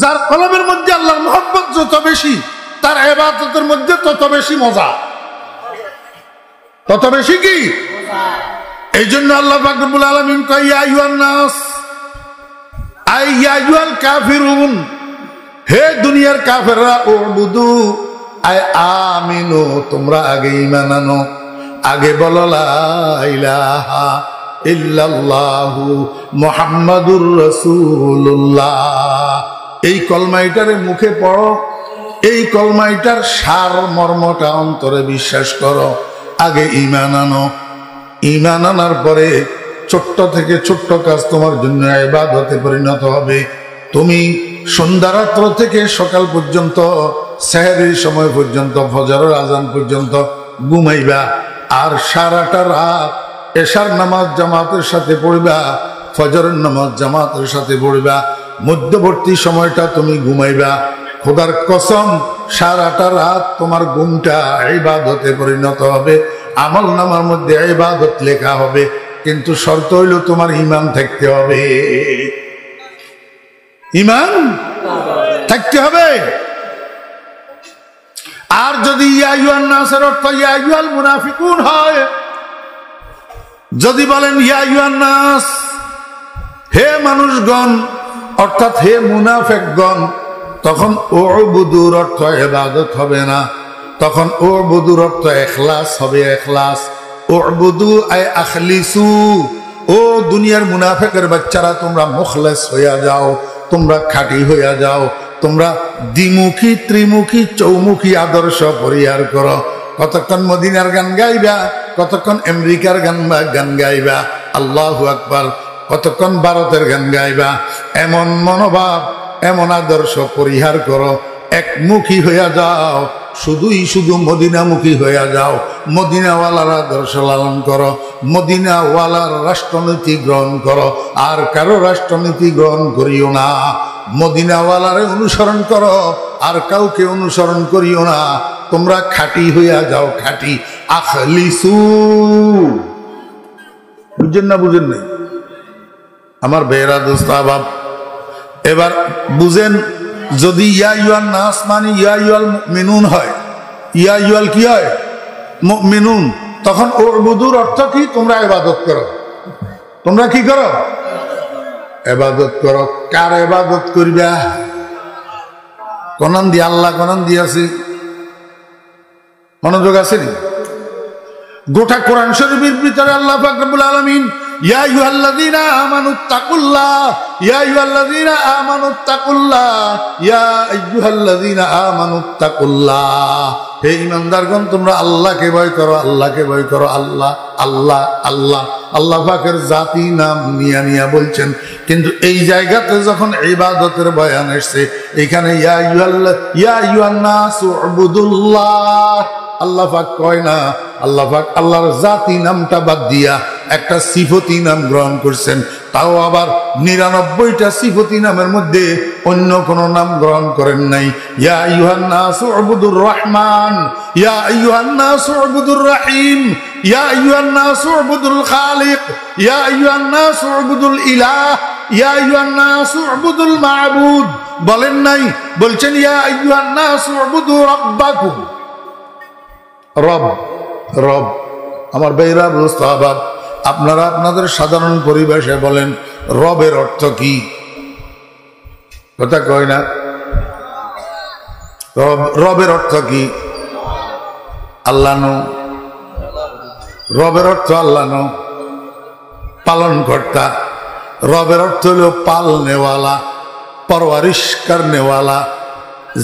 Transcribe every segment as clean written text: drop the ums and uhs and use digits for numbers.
যার কলমের মধ্যে আল্লাহর মহব্বত যত বেশি, তার ইবাদতের মধ্যে তত বেশি মজা, তত বেশি কি। এই জন্য আল্লাহ পাক রব্বুল আলামিন কয় ইয়া আইয়ুহান নাস, আই ইয়া আইয়ুহাল কাফিরুন, হে দুনিয়ার কাফেররা, উবুদু আই আমিনু, তোমরা আগে ঈমান আনো, আগে বলো লা ইলাহা ইল্লাল্লাহু মুহাম্মাদুর রাসূলুল্লাহ। এই কলমাইটারে মুখে পড়ো, এই কলমাইটার সার মর্মটা অন্তরে বিশ্বাস করো, আগে ঈমান আনো। ঈমান আনার পরে ছোট্ট থেকে ছোট্ট কাজ তোমার জন্য ইবাদতে পরিণত হবে। তুমি সন্ধ্যা রাত্র থেকে সকাল পর্যন্ত, সেহরির সময় পর্যন্ত, ফজরের আজান পর্যন্ত ঘুমাইবা, আর সারাটা রাত এশার নামাজ জামাতের সাথে পড়বা, ফজরের নামাজ জামাতের সাথে পড়বা, মধ্যবর্তী সময়টা তুমি ঘুমাইবা। খোদার কসম, সারাটা রাত তোমার ঘুমটা ইবাদতে পরিণত হবে, আমল নামার মধ্যে ইবাদত লেখা হবে, কিন্তু শর্ত হইল তোমার ঈমান থাকতে হবে, ঈমান থাকতে হবে। আর যদি ইয়া আইয়ুহান নাসের অর্থ ইয়া আইয়ুহাল মুনাফিকুন হয়, যদি বলেন ইয়া আইয়ুহান নাস, হে মানুষগণ, অর্থাৎ হে মুনাফিকগণ, তখন উবুদুর অর্থ ইবাদত হবে না, তখন উবুদুর অর্থ ইখলাস হবে, ইখলাস। উবুদু আই আখলিসু, ও দুনিয়ার মুনাফিকের বাচ্চারা, তোমরা মুখলেস হইয়া যাও, তোমরা খাঁটি হইয়া যাও, তোমরা দ্বিমুখী ত্রিমুখী চৌমুখী আদর্শ পরিহার করো। কতক্ষণ মদিনার গান গাইবা, কতক্ষণ আমেরিকার গান গাইবা, আল্লাহু আকবার, কতক্ষণ ভারতের গান গাইবা, এমন মনোভাব এমন আদর্শ পরিহার করো, একমুখী হইয়া যাও, শুধু মদিনামুখী হইয়া যাও, মদিনাওয়ালার আদর্শ লালন করো, মদিনাওয়ালার রাষ্ট্রনীতি গ্রহণ করো, আর কারো রাষ্ট্রনীতি গ্রহণ করিও না। মদিনাওয়ালারে অনুসরণ করো, আর কাউকে অনুসরণ করিও না, তোমরা খাঁটি হইয়া যাও, খাঁটি। আখলিসু, বুঝেন না? বুঝেন নাই আমার বেরা দোস্ত আবাব? এবার বুঝেন, যদি ইয়া আইয়ুহান নাস মানে ইয়া আইয়ুহাল মুমিনুন হয়, ইয়া আইয়ুহাল কি হয়? মুমিনুন। তখন উবুদুর অর্থ কি? তোমরা ইবাদত করো, তোমরা কি করো? ইবাদত করো। কার ইবাদত করবা? কোরআন দিয়ে, আল্লাহ কোরআন দিয়েছে, মনোযোগ আছে নি? গোটা কোরআন শরীফের ভিতরে আল্লাহ পাক রব্বুল আলামিন ইয়া আইয়ুহাল্লাযীনা আমানুত্তাকুল্লাহ, ইয়া আইয়ুহাল্লাযীনা আমানুত্তাকুল্লাহ, ইয়া আইয়ুহাল্লাযীনা আমানুত্তাকুল্লাহ, হে ঈমানদারগণ, তোমরা আল্লাহকে ভয় করো, আল্লাহকে ভয় করো। আল্লাহ আল্লাহ আল্লাহ, আল্লাহ পাকের জাতি নাম নিয়া বলছেন, কিন্তু এই জায়গাতে যখন ইবাদতের বয়ান আসছে, এখানে ইয়া আইয়ুহান নাস উবুদুল্লাহ, আল্লাহ পাক কয় না। আল্লাহ পাক আল্লাহর জাতি নামটা বাদ দিয়া একটা সিফতি নাম গ্রহণ করছেন, তাও আবার 99টা সিফতি নামের মধ্যে অন্য কোন নাম গ্রহণ করেন নাই। ইয়া আইয়ুহান নাস উবুদুর রহমান, ইয়া আইয়ুহান নাস উবুদুর রহিম, ইয়া আইয়ুহান নাস উবুদুল খালিক, ইয়া আইয়ুহান নাস উবুদুল ইলাহ, ইয়া আইয়ুহান নাস উবুদুল মাবুদ বলেন নাই, বলছেন ইয়া আইয়ুহান নাস উবুদু রাব্বাকুম। রব, রব। আমার বেরা বুঝতাবাব, আপনারা আপনাদের সাধারণ পরিবেশে বলেন রবের অর্থ কি? কথা কয় না? রবের অর্থ কি? আল্লাহ নো। রবের অর্থ আল্লাহ নো, পালন কর্তা। রবের অর্থ হলো পালনেওয়ালা, পরওয়ারিশ করনেওয়ালা,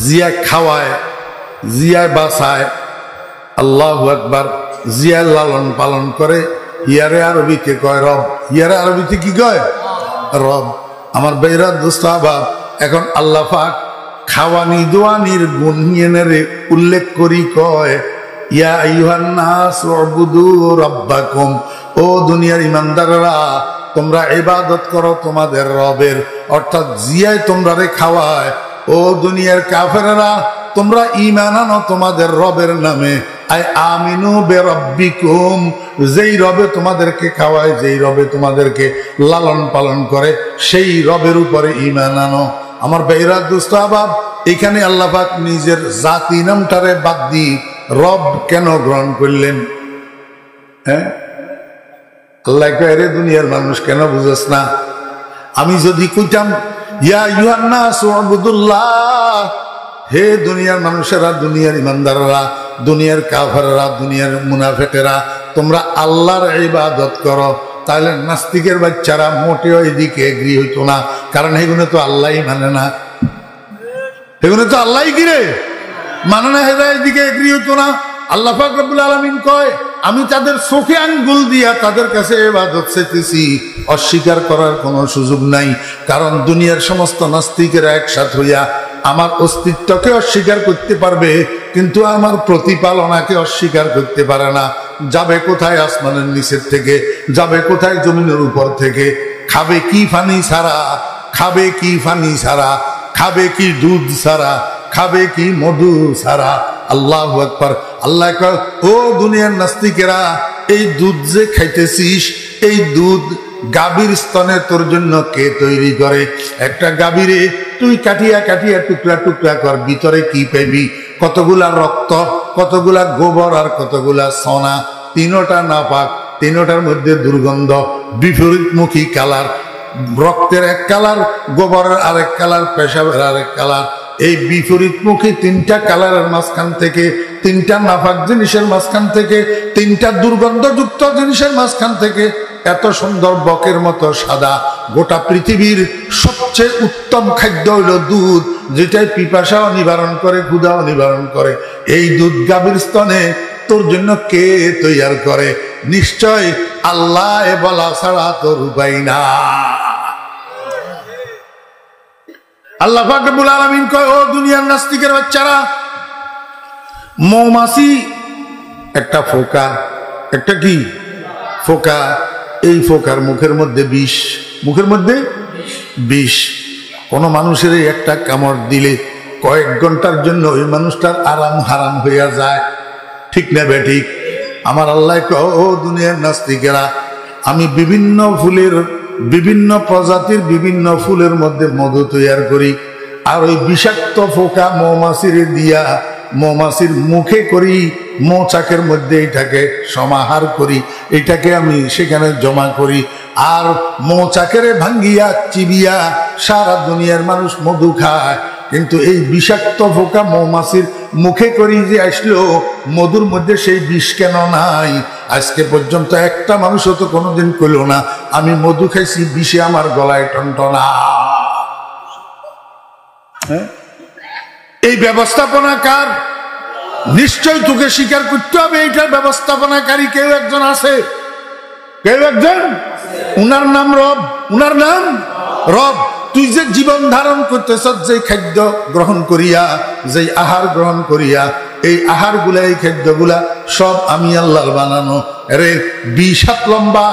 জিয়া খাওয়ায়, জিয়ায় বাসায়। আল্লাহু আকবার। জিয়া লালন পালন করে, ইয়ারে আরবিতে কয় রব। ইয়ারে আরবিতে কি কয়? রব। আমার বেরাত দোস্তাবাব, এখন আল্লাহ পাক খাওয়ানি দোয়ানির গুণ নিয়ে উল্লেখ করি, কয় ইয়া আইয়ুহান নাস উবুদু রাব্বাকুম, ও দুনিয়ার ইমানদাররা, তোমরা ইবাদত করো তোমাদের রবের, অর্থাৎ জিয়ায় তোমরা রে খাওয়ায়। ও দুনিয়ার কাফেররা, তোমরা ঈমান আনো তোমাদের রবের নামে। আই আমিনু বিরাব্বিকুম, যেই রবে তোমাদেরকে খাওয়ায়, যেই রবে তোমাদেরকে লালন পালন করে, সেই রবের উপরে ঈমান আনো। আমার বেহরা দোস্ত আবাব, এখানে আল্লাহ পাক নিজের জাতি নামটারে বাদ দিয়ে রব কেন গ্রহণ করলেন? হ্যাঁ, আল্লাহ কয় রে দুনিয়ার মানুষ কেন বুঝস না? আমি যদি কইতাম ইয়া আইয়ুহান নাস উবুদুল্লাহ, হে দুনিয়ার মানুষেরা, দুনিয়ার ইমানদাররা, দুনিয়ার কাফেররা, দুনিয়ার মুনাফিকেরা, তোমরা আল্লাহর ইবাদত করো, তাহলে নাস্তিকের বাচ্চারা মোটেও এদিকে এগ্রি হইতো না, কারণ এগুলো তো আল্লাহই মানে না, এগুলো তো আল্লাহই কিরে মানে না, হেরা এদিকে এগ্রি হইতো না। আল্লাহ পাক রব্বুল আলামিন কয় আমি তাদের চোখে আঙ্গুল দিয়া তাদের কাছে ইবাদত চাইতেছি, অস্বীকার করার কোনো সুযোগ নাই, কারণ দুনিয়ার সমস্ত নাস্তিকেরা একসাথে হইয়া আমার অস্তিত্বকে অস্বীকার করতে পারবে, কিন্তু আমার প্রতিপালনাকে অস্বীকার করতে পারে না। যাবে কোথায় আসমানের নিচের থেকে, যাবে কোথায় জমিনের উপর থেকে, খাবে কি পানি ছাড়া, খাবে কি পানি ছাড়া, খাবে কি দুধ ছাড়া, খাবে কি মধু ছাড়া। আল্লাহু আকবার। আল্লাহ কয় ও দুনিয়ার নাস্তিকেরা, এই দুধ যে খাইতেছিস, এই দুধ গাভীর স্তনে তোর জন্য কে তৈরি করে? একটা গাভীরে তুই কাটিয়া কাটিয়া টুকরা টুকরা কর, ভিতরে কি পাবি? কতগুলা রক্ত, কতগুলা গোবর আর কতগুলা সোনা, তিনোটা নাপাক, তিনোটার মধ্যে দুর্গন্ধ, বিপরীতমুখী কালার, রক্তের এক কালার, গোবরের আরেক কালার, পেশাবের আরেক কালার। এই বিপরীতমুখী তিনটা কালারের মাঝখান থেকে, তিনটা নাপাক জিনিসের মাঝখান থেকে, তিনটা দুর্গন্ধযুক্ত জিনিসের মাঝখান থেকে এত সুন্দর বকের মতো সাদা। গোটা পৃথিবীর সবচেয়ে উত্তম খাদ্য হইল দুধ, যেটাই পিপাসাও নিবারণ করে, ক্ষুধাও নিবারণ করে। এই দুধ গাভীর স্তনে তোর জন্য কে তৈয়ার করে? নিশ্চয় আল্লাহ বলা ছাড়া তোর উপায় না। আল্লাহ পাক রব্বুল আলামিন কয় ও দুনিয়ার নাস্তিকের বাচ্চারা, মৌমাছি একটা ফোকা, একটা কি ফোকা, এই ফোকার মুখের মধ্যে বিষ, মুখের মধ্যে বিষ। কোন মানুষের একটা কামড় দিলে কয়েক ঘন্টার জন্য ওই মানুষটার আরাম হারাম হইয়া যায়, ঠিক না বেঠিক? আমার আল্লাহ কয় ও দুনিয়ার নাস্তিকেরা, আমি বিভিন্ন ফুলের, বিভিন্ন প্রজাতির বিভিন্ন ফুলের মধ্যে মধু তৈয়ার করি, আর ওই বিষাক্ত ফোকা মৌমাছির দিয়া মৌমাছির মুখে করি, মৌচাকের মধ্যে এটাকে সমাহার করি, এটাকে আমি সেখানে জমা করি, আর মৌচাকের ভাঙ্গিয়া চিবিয়া সারা দুনিয়ার মানুষ মধু খায়। কিন্তু এই বিষাক্ত ফোকা মৌমাছির মুখে করি যে আসলো, মধুর মধ্যে সেই বিষ কেন নাই? আজকে পর্যন্ত একটা মানুষও তো কোনোদিন কইল না আমি মধু খাইছি, বিষে আমার গলায় টনটনা। এই ব্যবস্থাপনা কার? নিশ্চয় তোকে স্বীকার করতে হবে এইটার ব্যবস্থাপনাকারী কেউ একজন আছে, কেউ একজন, উনার নাম রব, উনার নাম রব। তুই যে জীবন ধারণ করতেছ, যে খাদ্য গ্রহণ করিয়া, যে আহার গ্রহণ করিয়া, এই আহার গুলা, এই খাদ্যগুলা সব আমি আল্লাহর বানানো। আরে 20 হাত লম্বা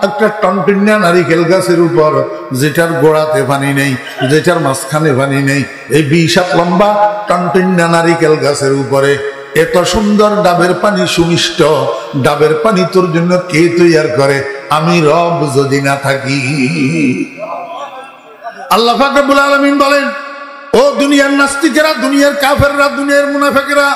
একটা টনটনিয়া নারিকেল গাছের উপর, যেটার গোড়াতে পানি নেই, যেটার মাঝখানে পানি নেই, এই 20 হাত লম্বা টনটনিয়া নারিকেল গাছের উপরে এত সুন্দর ডাবের পানি, সুমিষ্ট ডাবের পানি তোর জন্য কে তৈয়ার করে? আমি রব যদি না থাকি। আল্লাহ পাক রব্বুল আলামিন বলেন ও দুনিয়ার নাস্তিকেরা, দুনিয়ার কাফেররা, দুনিয়ার মুনাফিকরা,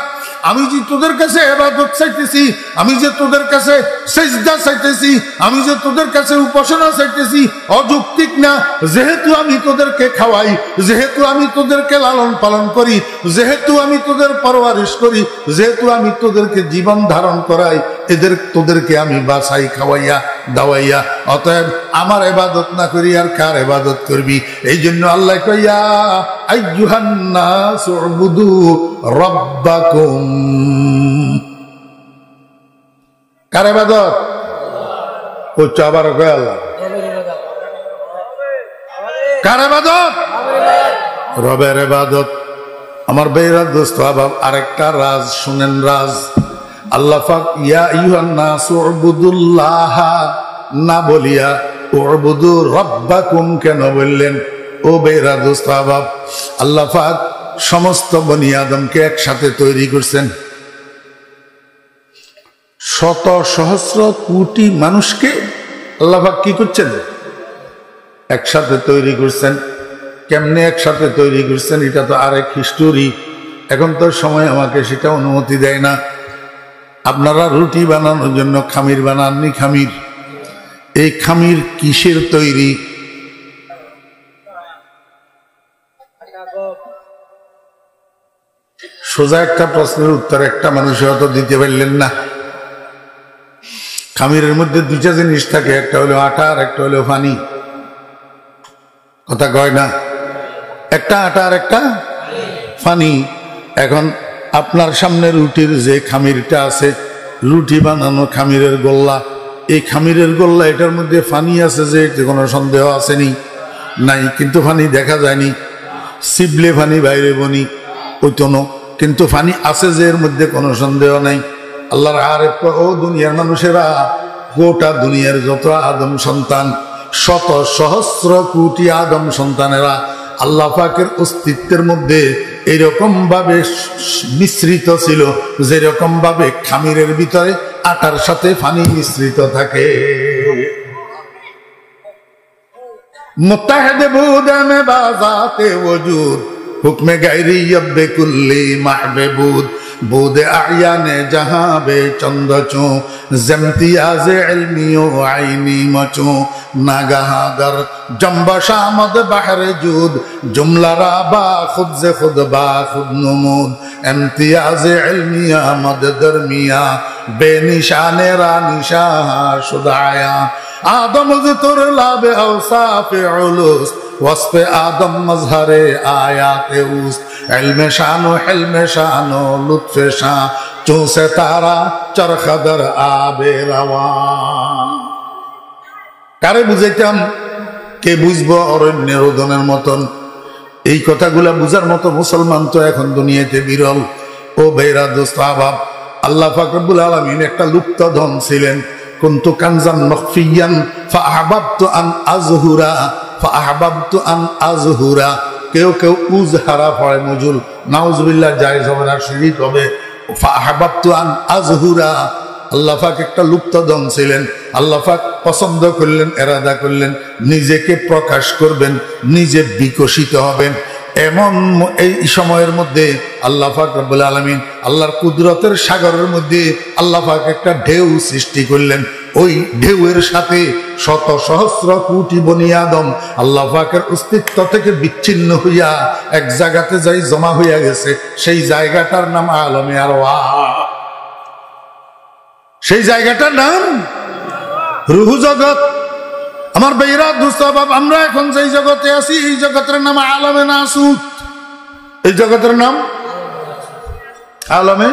আমি যে তোদের কাছে ইবাদত চাইতেছি, আমি যে তোদের কাছে সিজদা চাইতেছি, আমি যে তোদের কাছে উপাসনা চাইতেছি, অযৌক্তিক না। যেহেতু আমি তোদেরকে খাওয়াই, যেহেতু আমি তোদেরকে লালন পালন করি, যেহেতু আমি তোদের পরওয়ারিশ করি, যেহেতু আমি তোদেরকে জীবন ধারণ করাই, তোদেরকে আমি বাঁচাই, খাওয়াইয়া দাওয়াইয়া, অতএব আমার ইবাদত না করি আর কার ইবাদত করবি? এই জন্য আল্লাহ কইয়া আইয়ুহান নাস উবুদু রাব্বাকুম। কার ইবাদত করছো? আবার কয় আল্লাহ কার ইবাদত? রবের ইবাদত। আমার বেরা দোস্ত আবার আরেকটা রাজ শুনেন, রাজ। আল্লাহ পাক ইয়া আইয়ুহান নাস উবুদুল্লাহ না বলিয়া উবুদু রাব্বাকুম কেন বললেন? ও বেরা দোস্ত আবাব, আল্লাহ পাক সমস্ত বনি আদমকে একসাথে তৈরি করছেন, শত সহস্র কোটি মানুষকে আল্লাহ পাক কি করছেন? একসাথে তৈরি করছেন। কেমনে একসাথে তৈরি করছেন এটা তো আরেক হিস্টোরি। এখন তো সময় আমাকে সেটা অনুমতি দেয় না। আপনারা রুটি বানানোর জন্য খামির বানাননি? খামির, এই খামির কিসের তৈরি? সোজা একটা প্রশ্নের উত্তর একটা মানুষ হয়তো দিতে পারলেন না। খামিরের মধ্যে দুইটা জিনিস থাকে, একটা হলো আটা আর একটা হলো পানি। কথা কয় না? একটা আটা আর একটা পানি। এখন আপনার সামনে রুটির যে খামিরটা আছে, রুটি বানানো খামিরের গোল্লা, এই খামিরের গোল্লা এটার মধ্যে পানি আছে যে কোনো সন্দেহ আসেনি? নাই। কিন্তু পানি দেখা যায়নি, সিবলে পানি বাইরে বনি ওইতনো, কিন্তু পানি আছে যে এর মধ্যে কোনো সন্দেহ নাই। আল্লাহর আরেফ ও দুনিয়ার মানুষেরা, গোটা দুনিয়ার যত আদম সন্তান, শত সহস্র কোটি আদম সন্তানেরা আল্লাহ পাকের অস্তিত্বের মধ্যে এরকম ভাবে মিশ্রিত ছিল যেরকম ভাবে খামিরের ভিতরে আটার সাথে পানি মিশ্রিত থাকে। মুত্তাহিদ বুদে মে বাজাতে ওজুদ হুকমে গায়রিয়ত বে কুল্লি মাহবুদ বুদে আয়ানে জাহাঁ বে চন্দ্রচো জমতিয়াজে ইলমিও আইনি মচো নাগাহাদার জম্বশামদ বাহরে জুদ জুমলারা বা খুদ से खुद बा खुद नमूद इम्तियाज़े इल्मिया मद दरमिया बेनिशाने रानिशा शुदाया आदम ज़ुतर लाबे औसाफ़े उलूस वस्फ़े आदम मज़हरे आयाते उस इल्मे शानो लुत्फ़े शान चूं से तारा चरखदर आबे रवा। কারে বুঝাইতাম? কে বুঝবো? অরণ্যের রোদনের মতন। এই কথাগুলা বুঝার মতো মুসলমান তো এখন দুনিয়াতে বিরল। ও ভাইরা, দোস্ত, আহবাব, আল্লাহ পাক রব্বুল আলামিন একটা লুপ্ত ধন ছিলেন। কুনতু কানজান মখফিয়ান ফাআহবাবতু আন আযহুরা। কেউ কেউ উজহারা পড়ে, নজুল, নাউজুবিল্লাহ জায়েজ হবে না, শিরক হবে। ফাআহবাবতু আন আযহুরা, আল্লাহ পাক একটা লুপ্ত ধন ছিলেন। আল্লাহ পাক পছন্দ করলেন, এরাদা করলেন নিজেকে প্রকাশ করবেন, নিজে বিকশিত হবেন। এমন এই সময়ের মধ্যে আল্লাহ পাক রব্বুল আলামিন আল্লাহর কুদরতের সাগরের মধ্যে আল্লাহ পাক একটা ঢেউ সৃষ্টি করলেন। ওই ঢেউয়ের সাথে শত সহস্র কোটি বনি আদম আল্লাহ পাকের অস্তিত্ব থেকে বিচ্ছিন্ন হইয়া এক জায়গাতে যাই জমা হইয়া গেছে। সেই জায়গাটার নাম আলমে আরওয়াহ। সেই জায়গাটার নাম রুহু জগৎ। আমার ভাইরা, দোস্ত, বাপ, আমরা এখন যেই জগতে আছি এই জগতের নাম আলমে নাসুত। এই জগতের নাম আলমে